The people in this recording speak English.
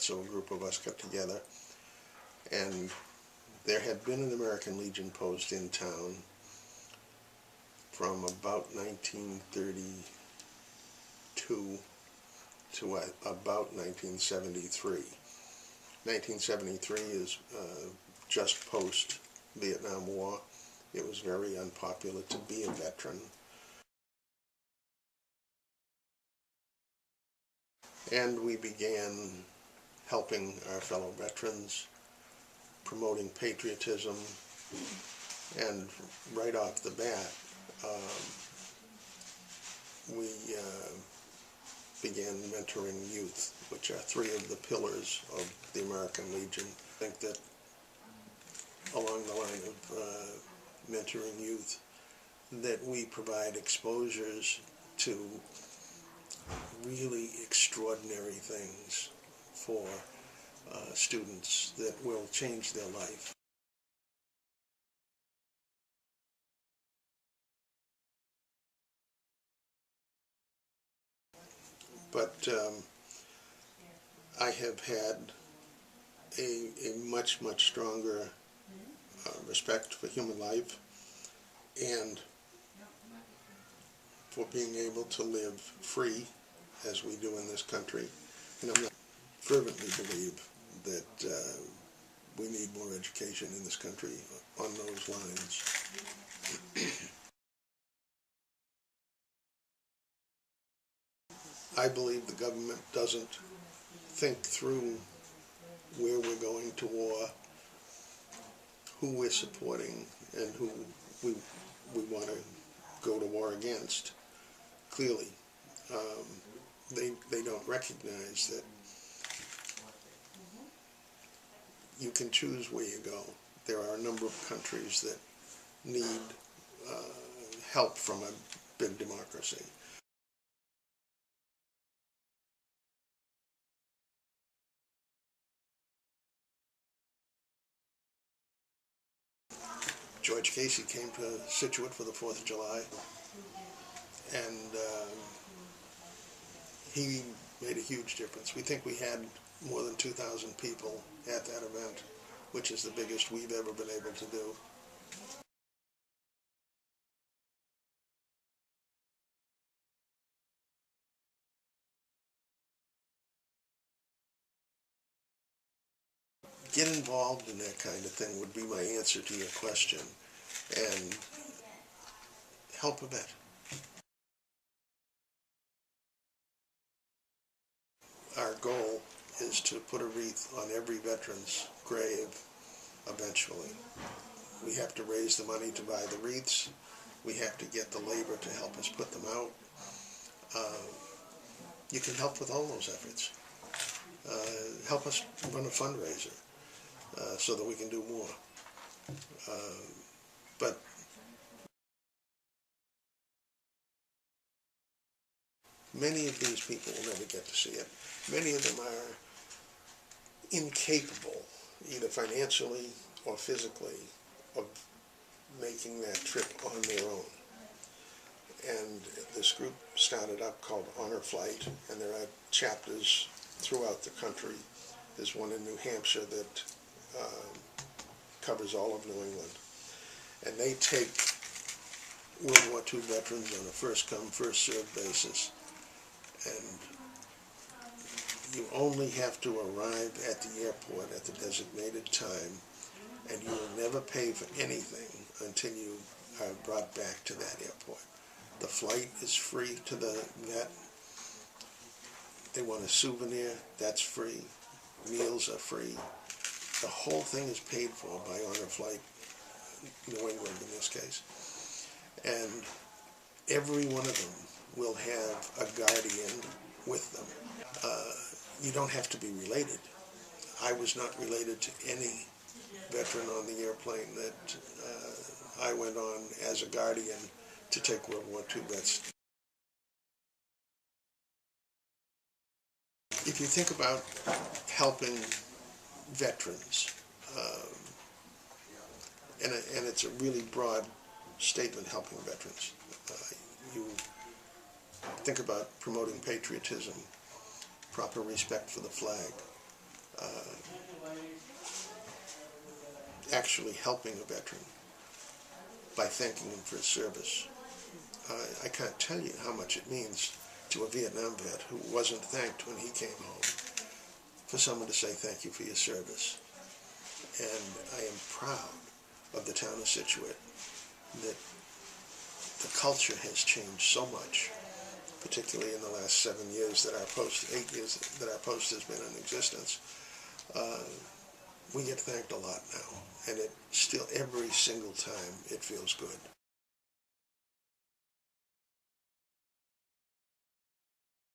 so a group of us got together, and there had been an American Legion post in town from about 1932 to about 1973. 1973 is just post-Vietnam War. It was very unpopular to be a veteran. And we began helping our fellow veterans, promoting patriotism, and right off the bat, we began mentoring youth, which are three of the pillars of the American Legion. I think that along the line of mentoring youth, that we provide exposures to really extraordinary things for students that will change their life. But I have had a much stronger respect for human life and for being able to live free as we do in this country. And I fervently believe that we need more education in this country on those lines. I believe the government doesn't think through where we're going to war, who we're supporting, and who we want to go to war against. Clearly, they don't recognize that you can choose where you go. There are a number of countries that need help from a big democracy. George Casey came to Scituate for the 4th of July, and he made a huge difference. We think we had more than 2,000 people at that event, which is the biggest we've ever been able to do. Get involved in that kind of thing would be my answer to your question, and help a vet. Our goal is to put a wreath on every veteran's grave eventually. We have to raise the money to buy the wreaths. We have to get the labor to help us put them out. You can help with all those efforts. Help us run a fundraiser so that we can do more. But many of these people will never get to see it. Many of them are incapable, either financially or physically, of making that trip on their own. And this group started up called Honor Flight, and there are chapters throughout the country. There's one in New Hampshire that covers all of New England. And they take World War II veterans on a first-come, first-served basis. And you only have to arrive at the airport at the designated time, and you will never pay for anything until you are brought back to that airport. The flight is free to the vet. They want a souvenir, that's free. Meals are free. The whole thing is paid for by Honor Flight, New England in this case. And every one of them will have a guardian with them. You don't have to be related. I was not related to any veteran on the airplane that I went on as a guardian to take World War II vets. If you think about helping veterans, and it's a really broad statement, helping veterans, you think about promoting patriotism, proper respect for the flag, actually helping a veteran by thanking him for his service. I can't tell you how much it means to a Vietnam vet who wasn't thanked when he came home, for someone to say thank you for your service. And I am proud of the town of Scituate that the culture has changed so much, particularly in the last 7 years that our post, 8 years that our post has been in existence. We get thanked a lot now, and it still, every single time, it feels good.